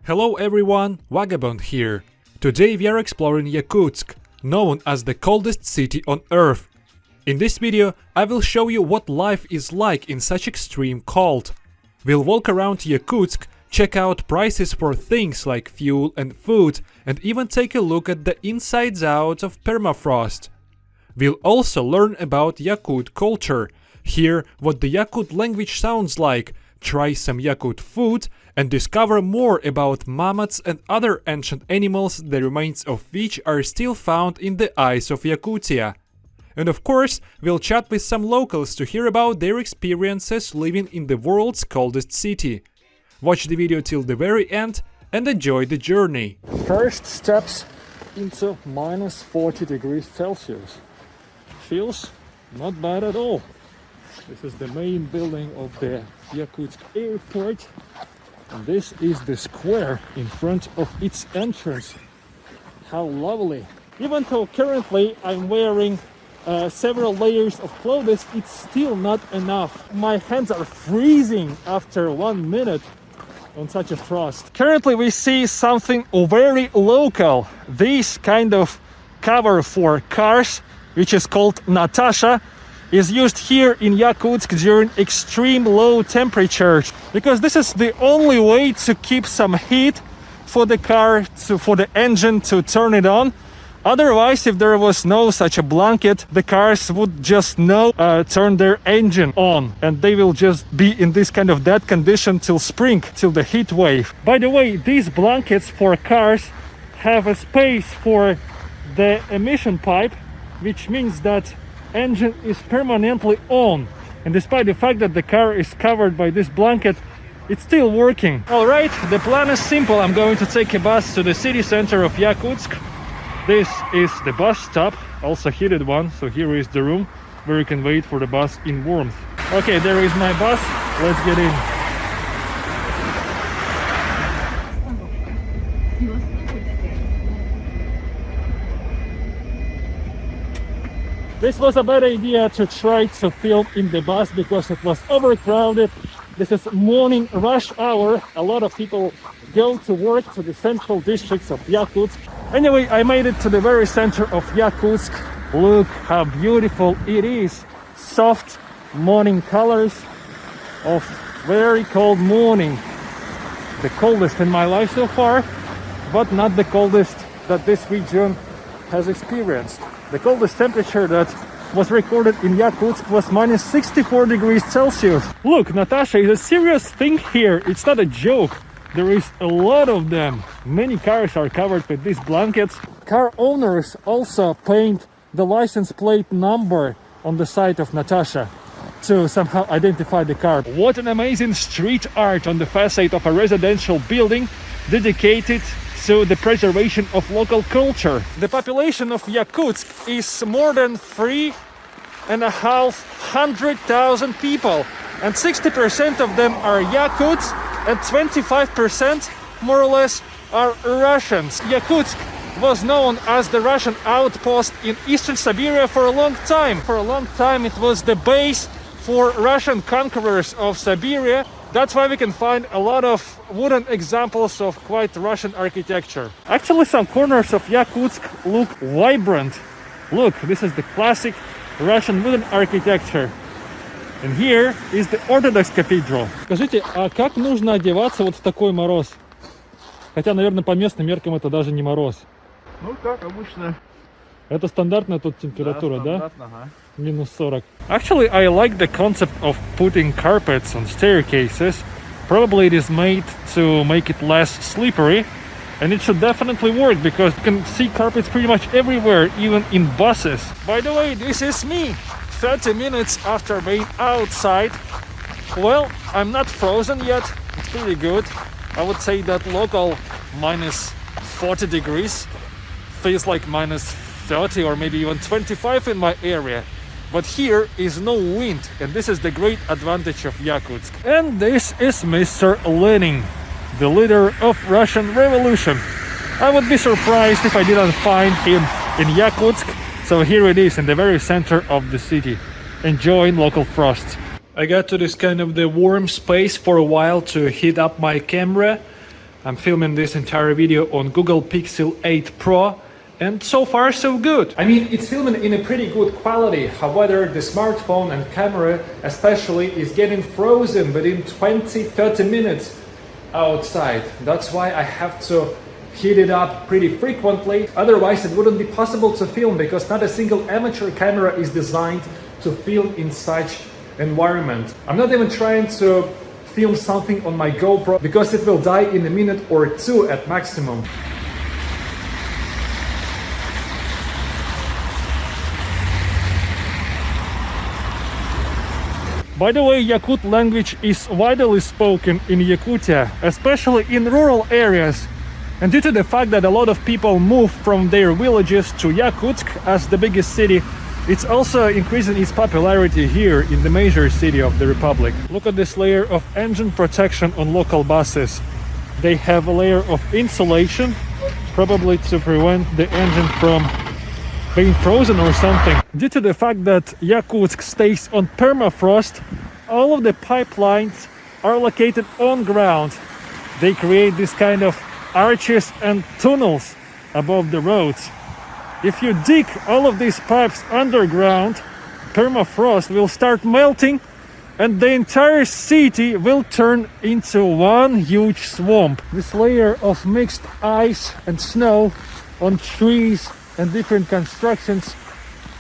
Hello everyone, Vagabond here. Today we are exploring Yakutsk, known as the coldest city on earth. In this video, I will show you what life is like in such extreme cold. We'll walk around Yakutsk, check out prices for things like fuel and food, and even take a look at the insides out of permafrost. We'll also learn about Yakut culture, hear what the Yakut language sounds like, try some Yakut food, and discover more about mammoths and other ancient animals, the remains of which are still found in the ice of Yakutia. And of course, we'll chat with some locals to hear about their experiences living in the world's coldest city. Watch the video till the very end and enjoy the journey. First steps into minus 40 degrees Celsius. Feels not bad at all. This is the main building of the Yakutsk airport. And this is the square in front of its entrance. How lovely. Even though currently I'm wearing several layers of clothes, it's still not enough. My hands are freezing after 1 minute on such a frost. Currently we see something very local. This kind of cover for cars, which is called Natasha, is used here in Yakutsk during extreme low temperatures, because this is the only way to keep some heat for the car, for the engine to turn it on. Otherwise, if there was no such a blanket, the cars would just turn their engine on, and they will just be in this kind of dead condition till spring, till the heat wave. By the way, these blankets for cars have a space for the emission pipe, which means that engine is permanently on, and despite the fact that the car is covered by this blanket, it's still working. Alright, the plan is simple. I'm going to take a bus to the city center of Yakutsk. This is the bus stop, also heated one, so here is the room where you can wait for the bus in warmth. Okay, there is my bus, let's get in. This was a bad idea to try to film in the bus because it was overcrowded. This is morning rush hour. A lot of people go to work to the central districts of Yakutsk. Anyway, I made it to the very center of Yakutsk. Look how beautiful it is. Soft morning colors of very cold morning. The coldest in my life so far, but not the coldest that this region has experienced. The coldest temperature that was recorded in Yakutsk was minus 64 degrees Celsius. Look, Natasha, is a serious thing here. It's not a joke. There is a lot of them. Many cars are covered with these blankets. Car owners also paint the license plate number on the side of Natasha to somehow identify the car. What an amazing street art on the facade of a residential building dedicated to the preservation of local culture. The population of Yakutsk is more than 3,500,000 people, and 60% of them are Yakuts, and 25% more or less are Russians. Yakutsk was known as the Russian outpost in eastern Siberia for a long time. For a long time it was the base for Russian conquerors of Siberia. That's why we can find a lot of wooden examples of quite Russian architecture. Actually, some corners of Yakutsk look vibrant. Look, this is the classic Russian wooden architecture. And here is the Orthodox Cathedral. Скажите, а как нужно одеваться вот в такой мороз? Хотя, наверное, по местным меркам это даже не мороз. Ну, как обычно. Это стандартная тут температура, да? Ага. Minus 40. Actually, I like the concept of putting carpets on staircases. Probably it is made to make it less slippery, and it should definitely work because you can see carpets pretty much everywhere, even in buses. By the way, this is me 30 minutes after being outside. Well, I'm not frozen yet. It's pretty good. I would say that local minus 40 degrees feels like minus 30 or maybe even 25 in my area. But here is no wind, and this is the great advantage of Yakutsk. And this is Mr. Lenin, the leader of Russian Revolution. I would be surprised if I didn't find him in Yakutsk. So here it is in the very center of the city, enjoying local frost. I got to this kind of the warm space for a while to heat up my camera. I'm filming this entire video on Google Pixel 8 Pro, and so far so good. I mean, it's filming in a pretty good quality. However, the smartphone and camera especially is getting frozen within 20-30 minutes outside. That's why I have to heat it up pretty frequently. Otherwise it wouldn't be possible to film, because not a single amateur camera is designed to film in such environment. I'm not even trying to film something on my GoPro because it will die in a minute or two at maximum. By the way, Yakut language is widely spoken in Yakutia, especially in rural areas. And due to the fact that a lot of people move from their villages to Yakutsk as the biggest city, it's also increasing its popularity here in the major city of the Republic. Look at this layer of engine protection on local buses. They have a layer of insulation, probably to prevent the engine from being frozen or something. Due to the fact that Yakutsk stays on permafrost, all of the pipelines are located on ground. They create this kind of arches and tunnels above the roads. If you dig all of these pipes underground, permafrost will start melting and the entire city will turn into one huge swamp. This layer of mixed ice and snow on trees and different constructions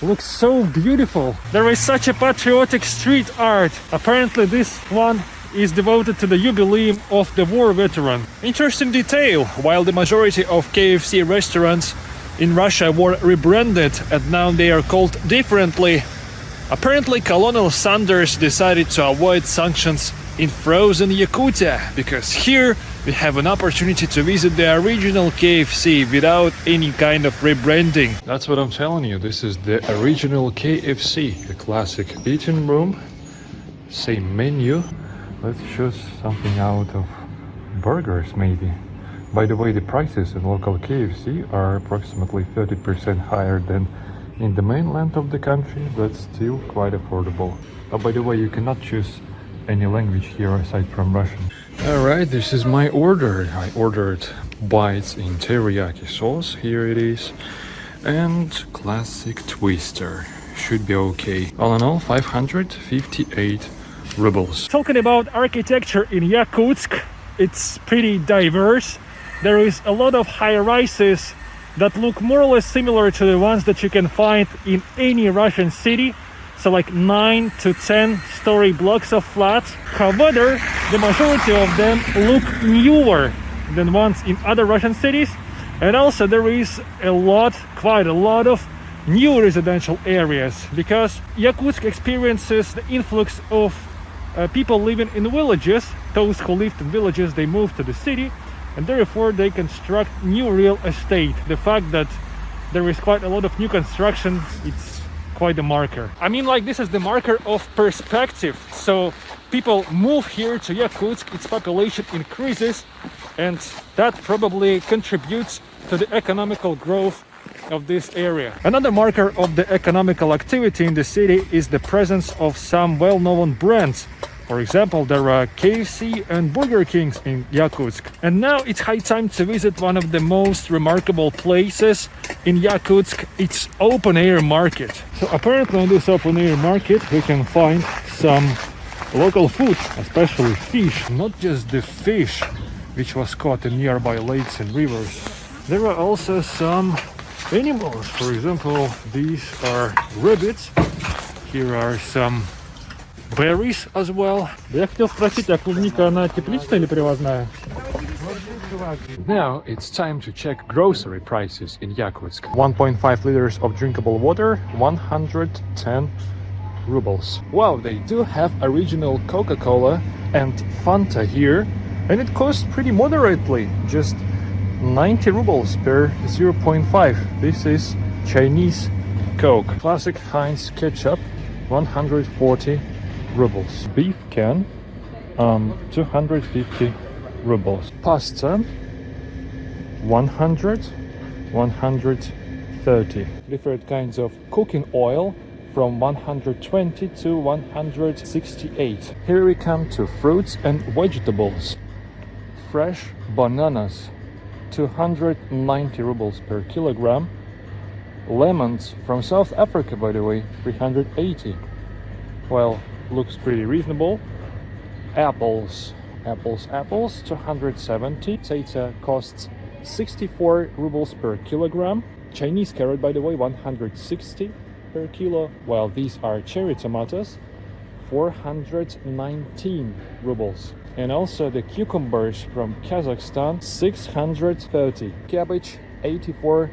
looks so beautiful. There is such a patriotic street art. Apparently this one is devoted to the jubileum of the war veteran. Interesting detail. While the majority of KFC restaurants in Russia were rebranded and now they are called differently, apparently Colonel Sanders decided to avoid sanctions in frozen Yakutia, because here we have an opportunity to visit the original KFC without any kind of rebranding. That's what I'm telling you. This is the original KFC, the classic eating room, same menu. Let's choose something out of burgers maybe. By the way, the prices in local KFC are approximately 30% higher than in the mainland of the country, but still quite affordable. Oh, by the way, you cannot choose any language here aside from Russian. Alright, this is my order. I ordered bites in teriyaki sauce, here it is, and classic twister. Should be okay. All in all, 558 rubles. Talking about architecture in Yakutsk, it's pretty diverse. There is a lot of high-rises that look more or less similar to the ones that you can find in any Russian city. So like 9 to 10 story blocks of flats. However, the majority of them look newer than ones in other Russian cities. And also there is quite a lot of new residential areas, because Yakutsk experiences the influx of people living in villages. Those who lived in villages, they moved to the city, and therefore they construct new real estate. The fact that there is quite a lot of new construction, it's quite a marker. I mean, like, this is the marker of perspective. So people move here to Yakutsk, its population increases, and that probably contributes to the economical growth of this area. Another marker of the economical activity in the city is the presence of some well-known brands. For example, there are KFC and Burger Kings in Yakutsk. And now it's high time to visit one of the most remarkable places in Yakutsk. It's open air market. So apparently on this open air market we can find some local food, especially fish. Not just the fish which was caught in nearby lakes and rivers. There are also some animals. For example, these are rabbits. Here are some berries as well. Я хотел спросить, а клубника, она тепличная или привозная? Now it's time to check grocery prices in Yakutsk. 1.5 liters of drinkable water, 110 rubles. Wow, they do have original Coca-Cola and Fanta here, and it costs pretty moderately, just 90 rubles per 0.5. This is Chinese Coke. Classic Heinz ketchup, 140 rubles. Beef can, 250 rubles. Pasta, 130. Different kinds of cooking oil from 120 to 168. Here we come to fruits and vegetables. fresh bananas, 290 rubles per kilogram. Lemons from South Africa, by the way, 380. Well, looks pretty reasonable. Apples, 270. Seta costs 64 rubles per kilogram. Chinese carrot, by the way, 160 per kilo. While these are cherry tomatoes, 419 rubles. And also the cucumbers from Kazakhstan, 630. Cabbage, 84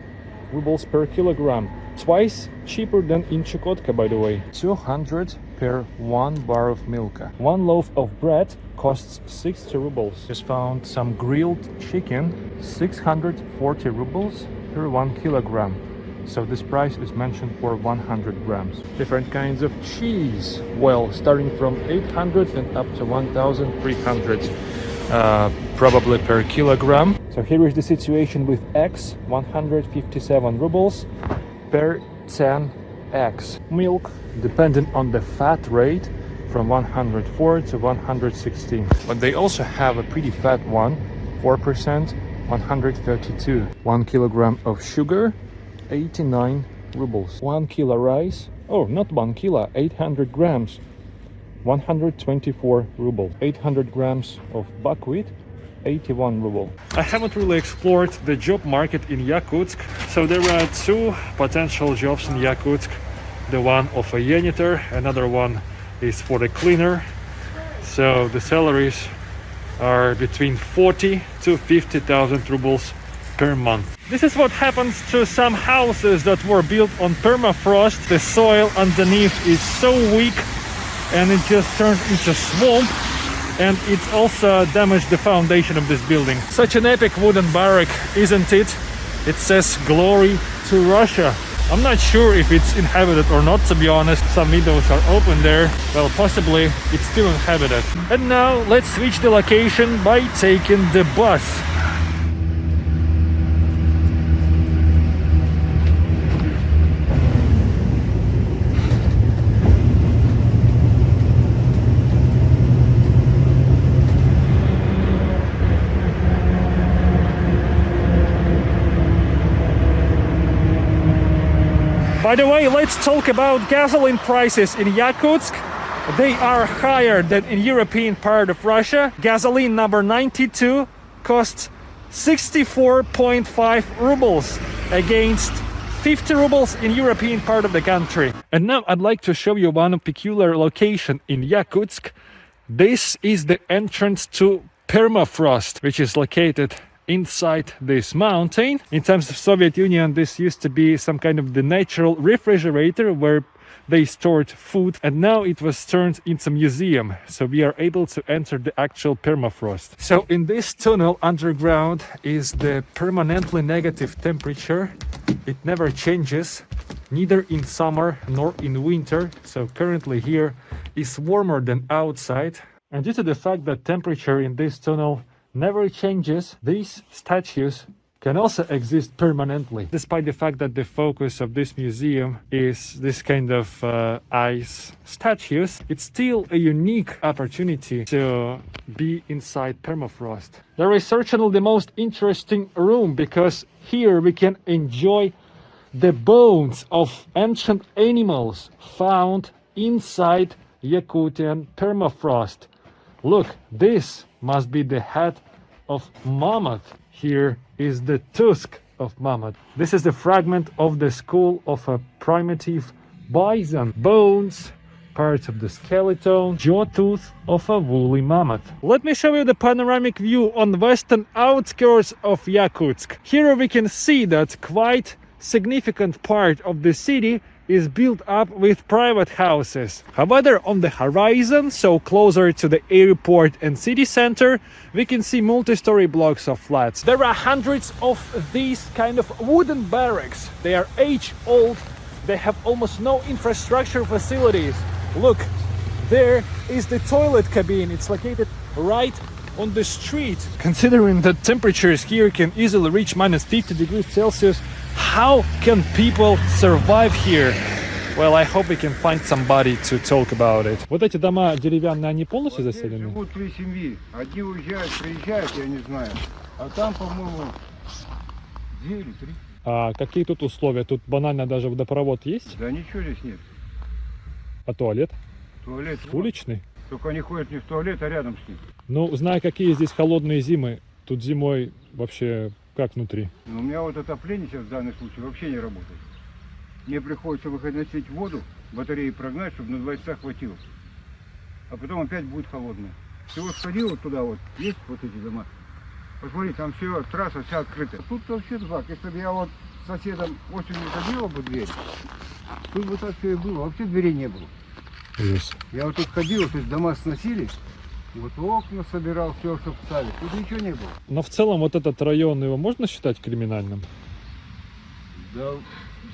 rubles per kilogram. Twice cheaper than in Chukotka, by the way. 200 per 1 bar of milk. One loaf of bread costs 60 rubles. Just found some grilled chicken, 640 rubles per 1 kilogram. So this price is mentioned for 100 grams. Different kinds of cheese. Well, starting from 800 and up to 1,300 probably per kilogram. So here is the situation with eggs, 157 rubles per 10 eggs. Milk, depending on the fat rate, from 104 to 116. But they also have a pretty fat one, 4%, 132. 1 kilogram of sugar, 89 rubles. 1 kilo rice, oh, not 1 kilo, 800 grams, 124 rubles. 800 grams of buckwheat, 81 ruble. I haven't really explored the job market in Yakutsk, so there are two potential jobs in Yakutsk. The one of a janitor, another one is for the cleaner. So the salaries are between 40 to 50,000 rubles per month. This is what happens to some houses that were built on permafrost. The soil underneath is so weak and it just turns into swamp, and it also damaged the foundation of this building. Such an epic wooden barrack, isn't it? It says glory to Russia. I'm not sure if it's inhabited or not, to be honest. Some windows are open there. Well, possibly it's still inhabited. And now let's switch the location by taking the bus. By the way, let's talk about gasoline prices in Yakutsk. They are higher than in European part of Russia. Gasoline number 92 costs 64.5 rubles against 50 rubles in European part of the country. And now I'd like to show you one peculiar location in Yakutsk. This is the entrance to permafrost, which is located inside this mountain. In terms of Soviet Union, this used to be some kind of the natural refrigerator where they stored food, and now it was turned into a museum, so we are able to enter the actual permafrost. So in this tunnel underground is the permanently negative temperature. It never changes, neither in summer nor in winter. So currently here is warmer than outside, and due to the fact that temperature in this tunnel never changes, these statues can also exist permanently. Despite the fact that the focus of this museum is this kind of ice statues, it's still a unique opportunity to be inside permafrost. There is certainly the most interesting room, because here we can enjoy the bones of ancient animals found inside Yakutian permafrost. Look, this must be the head of mammoth. Here is the tusk of mammoth. This is the fragment of the skull of a primitive bison. Bones, parts of the skeleton, jaw tooth of a woolly mammoth. Let me show you the panoramic view on the western outskirts of Yakutsk. Here we can see that quite significant part of the city is built up with private houses. However, on the horizon, so closer to the airport and city center, we can see multi-story blocks of flats. There are hundreds of these kind of wooden barracks. They are age-old. They have almost no infrastructure facilities. Look, there is the toilet cabin. It's located right on the street. Considering that temperatures here can easily reach minus 50 degrees Celsius, how can people survive here? Well, I hope we can find somebody to talk about it. Вот эти дома деревянные, они полностью Вот здесь заселены? живут 3 семьи. Одни уезжают, приезжают, я не знаю. А там, по-моему, 2 или 3. А какие тут условия? Тут банально даже водопровод есть? Да ничего здесь нет. А туалет? Туалет вот. Уличный? Только они ходят не в туалет, а рядом с ним. Ну, зная, какие здесь холодные зимы, тут зимой вообще как внутри? Но у меня вот отопление сейчас в данном случае вообще не работает. Мне приходится выносить воду, батареи прогнать, чтобы на 2 часа хватило. А потом опять будет холодно. Всего сходил вот туда вот, есть вот эти дома. Посмотри, там все, трасса вся открыта. Тут вообще так, если бы я вот с соседом осенью забила бы дверь, тут бы так все и было, вообще дверей не было. Yes. Я вот тут ходил, то есть дома сносили, вот окна собирал, все, чтобы ставить, тут ничего не было. Но в целом вот этот район, его можно считать криминальным? Да,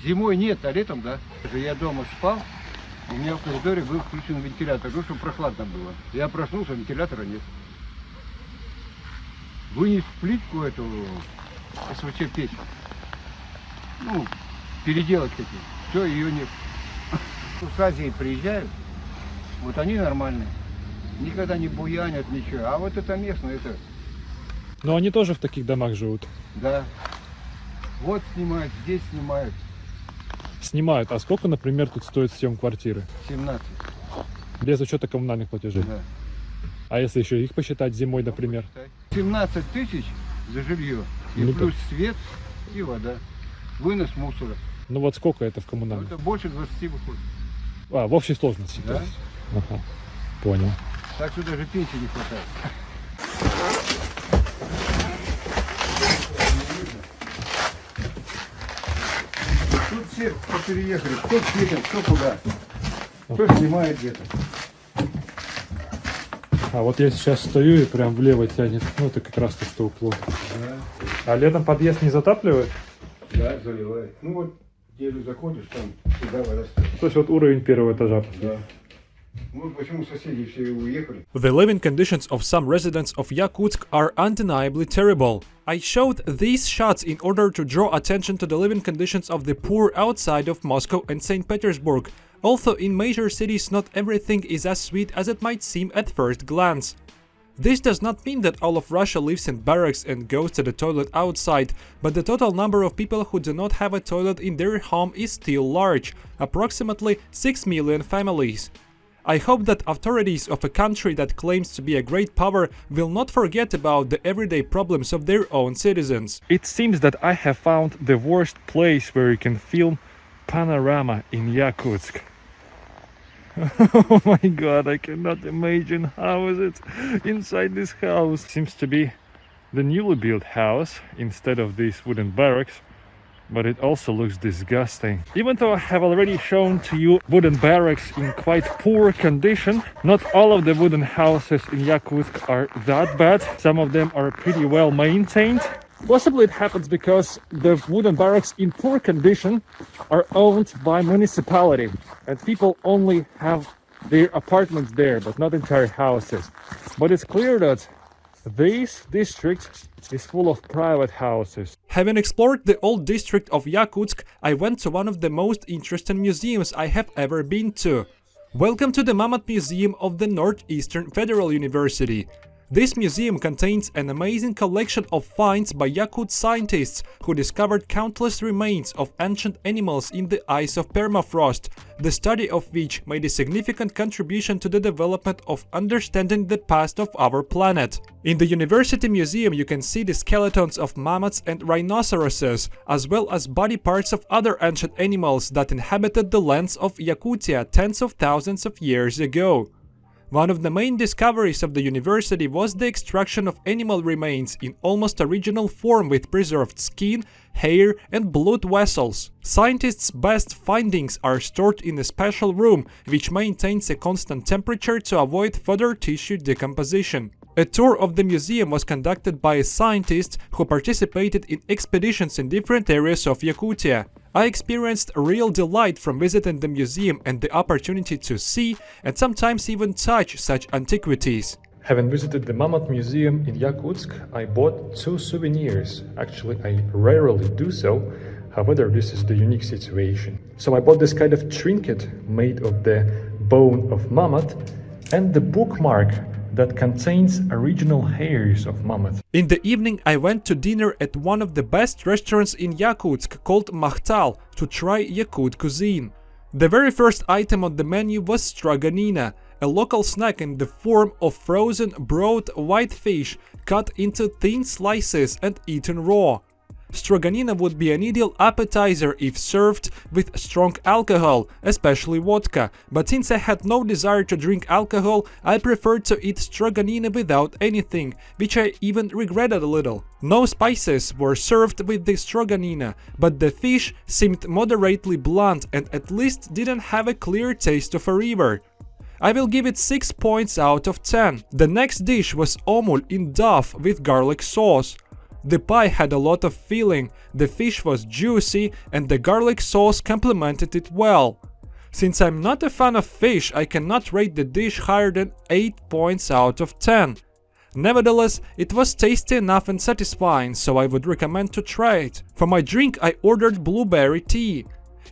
зимой нет, а летом да. Я дома спал, у меня в коридоре был включен вентилятор, ну, чтобы прохладно было. Я проснулся, вентилятора нет. Вынес плитку эту СВЧ печь, ну, переделать хотел, все, ее нет. С Азии приезжают, вот они нормальные, никогда не буянят, ничего, а вот это местное, это, Но они тоже в таких домах живут. да, вот снимают, здесь снимают, Снимают. А сколько, например, тут стоит съем квартиры? 17, Без учета коммунальных платежей. да. А если еще их посчитать зимой, например? 17 тысяч за жилье, и Ну плюс свет, и вода, вынос мусора, Ну вот сколько это в ну, коммунальных? это больше 20 выходит, А, в общей сложности. да? То есть. Ага. Понял. Так что даже пенсии не хватает. Тут все переехали, кто светит, кто куда, кто снимает где-то. А вот я сейчас стою и прям влево тянет. Ну это как раз то, что уклон. Да, А летом подъезд не затапливает? да, заливает. Ну вот, где ты заходишь, там всегда вода стоит. То есть вот уровень первого этажа. Да. Ну вот почему соседи все уехали. The living conditions of some residents of Yakutsk are undeniably terrible. I showed these shots in order to draw attention to the living conditions of the poor outside of Moscow and St. Petersburg. Although in major cities not everything is as sweet as it might seem at first glance. This does not mean that all of Russia lives in barracks and goes to the toilet outside, but the total number of people who do not have a toilet in their home is still large, approximately 6 million families. I hope that authorities of a country that claims to be a great power will not forget about the everyday problems of their own citizens. It seems that I have found the worst place where you can film panorama in Yakutsk. Oh my god, I cannot imagine how is it inside this house. Seems to be the newly built house instead of these wooden barracks, but it also looks disgusting. Even though I have already shown to you wooden barracks in quite poor condition, not all of the wooden houses in Yakutsk are that bad. Some of them are pretty well maintained. Possibly it happens because the wooden barracks in poor condition are owned by municipality and people only have their apartments there, but not entire houses. But it's clear that this district is full of private houses. Having explored the old district of Yakutsk, I went to one of the most interesting museums I have ever been to. Welcome to the Mammoth Museum of the Northeastern Federal University. This museum contains an amazing collection of finds by Yakut scientists who discovered countless remains of ancient animals in the ice of permafrost, the study of which made a significant contribution to the development of understanding the past of our planet. In the University Museum you can see the skeletons of mammoths and rhinoceroses, as well as body parts of other ancient animals that inhabited the lands of Yakutia tens of thousands of years ago. One of the main discoveries of the university was the extraction of animal remains in almost original form with preserved skin, hair and blood vessels. Scientists' best findings are stored in a special room which maintains a constant temperature to avoid further tissue decomposition. A tour of the museum was conducted by a scientist who participated in expeditions in different areas of Yakutia. I experienced real delight from visiting the museum and the opportunity to see and sometimes even touch such antiquities. Having visited the Mammoth Museum in Yakutsk, I bought 2 souvenirs. Actually, I rarely do so, However, this is the unique situation. So I bought this kind of trinket made of the bone of mammoth and the bookmark that contains original hairs of mammoth. In the evening, I went to dinner at one of the best restaurants in Yakutsk called Makhtal to try Yakut cuisine. The very first item on the menu was stroganina, a local snack in the form of frozen broad white fish cut into thin slices and eaten raw. Stroganina would be an ideal appetizer if served with strong alcohol, especially vodka, but since I had no desire to drink alcohol, I preferred to eat stroganina without anything, which I even regretted a little. No spices were served with the stroganina, but the fish seemed moderately blunt and at least didn't have a clear taste of a river. I will give it 6 points out of 10. The next dish was omul in duff with garlic sauce. The pie had a lot of filling, the fish was juicy, and the garlic sauce complemented it well. Since I'm not a fan of fish, I cannot rate the dish higher than 8 points out of 10. Nevertheless, it was tasty enough and satisfying, so I would recommend to try it. For my drink, I ordered blueberry tea.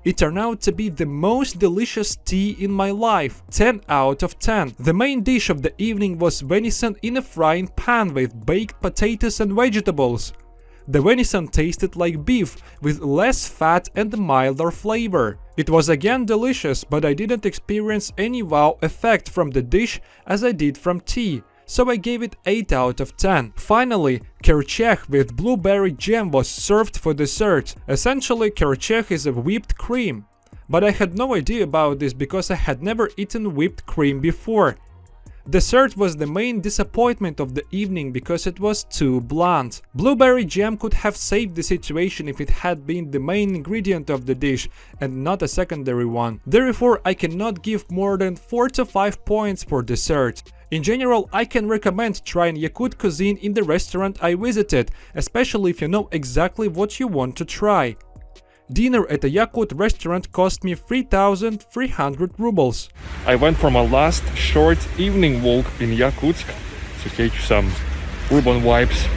It turned out to be the most delicious tea in my life, 10 out of 10. The main dish of the evening was venison in a frying pan with baked potatoes and vegetables. The venison tasted like beef, with less fat and milder flavor. It was again delicious, but I didn't experience any wow effect from the dish as I did from tea, so I gave it 8 out of 10. Finally, kerchekh with blueberry jam was served for dessert. Essentially, kerchekh is a whipped cream. But I had no idea about this because I had never eaten whipped cream before. Dessert was the main disappointment of the evening because it was too bland. Blueberry jam could have saved the situation if it had been the main ingredient of the dish and not a secondary one. Therefore, I cannot give more than 4 to 5 points for dessert. In general, I can recommend trying Yakut cuisine in the restaurant I visited, especially if you know exactly what you want to try. Dinner at a Yakut restaurant cost me 3,300 rubles. I went for my last short evening walk in Yakutsk to catch some urban vibes.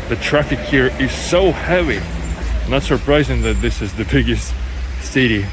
The traffic here is so heavy. Not surprising that this is the biggest city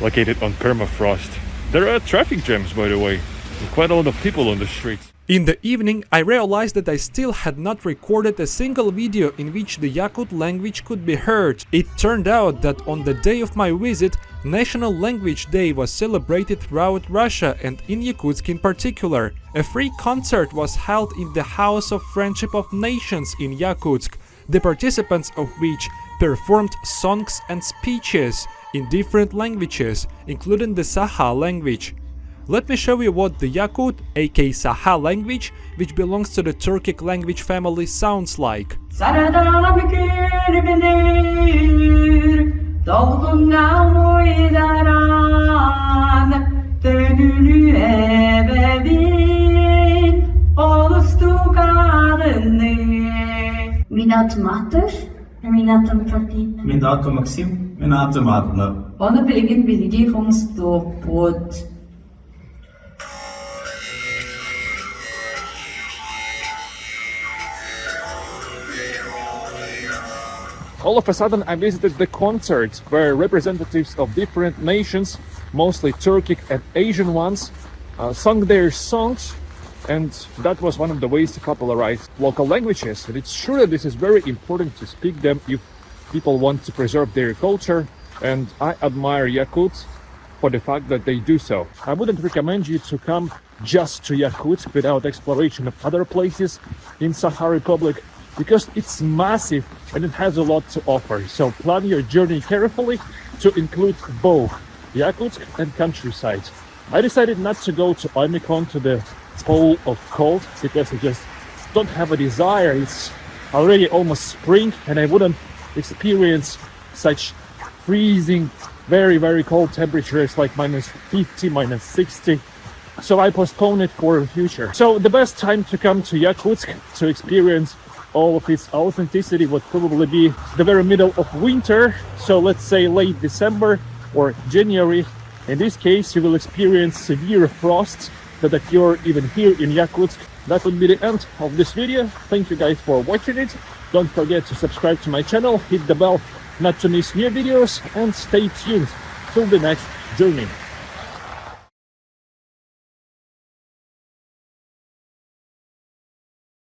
located on permafrost. There are traffic jams, by the way, and quite a lot of people on the streets. In the evening, I realized that I still had not recorded a single video in which the Yakut language could be heard. It turned out that on the day of my visit, National Language Day was celebrated throughout Russia and in Yakutsk in particular. A free concert was held in the House of Friendship of Nations in Yakutsk, the participants of which performed songs and speeches in different languages, including the Saha language. Let me show you what the Yakut, aka Saha language, which belongs to the Turkic language family, sounds like. Minatum Prati. Minatum Maxim, Minatum Adler. Ohne Beginn Belegungsdobot. All of a sudden I visited the concert where representatives of different nations, mostly Turkic and Asian ones, sung their songs, and that was one of the ways to popularize local languages. And it's true that this is very important to speak them if people want to preserve their culture, and I admire Yakuts for the fact that they do so. I wouldn't recommend you to come just to Yakutsk without exploration of other places in Saha Republic, because it's massive and it has a lot to offer. So plan your journey carefully to include both Yakutsk and countryside. I decided not to go to Omicron, to the pole of cold, because I just don't have a desire. It's already almost spring and I wouldn't experience such freezing, very cold temperatures like -50, -60. So I postponed it for the future. So the best time to come to Yakutsk to experience all of its authenticity would probably be the very middle of winter, so let's say late December or January. In this case, you will experience severe frost that occur even here in Yakutsk. That would be the end of this video. Thank you guys for watching it. Don't forget to subscribe to my channel, hit the bell not to miss new videos, and stay tuned till the next journey.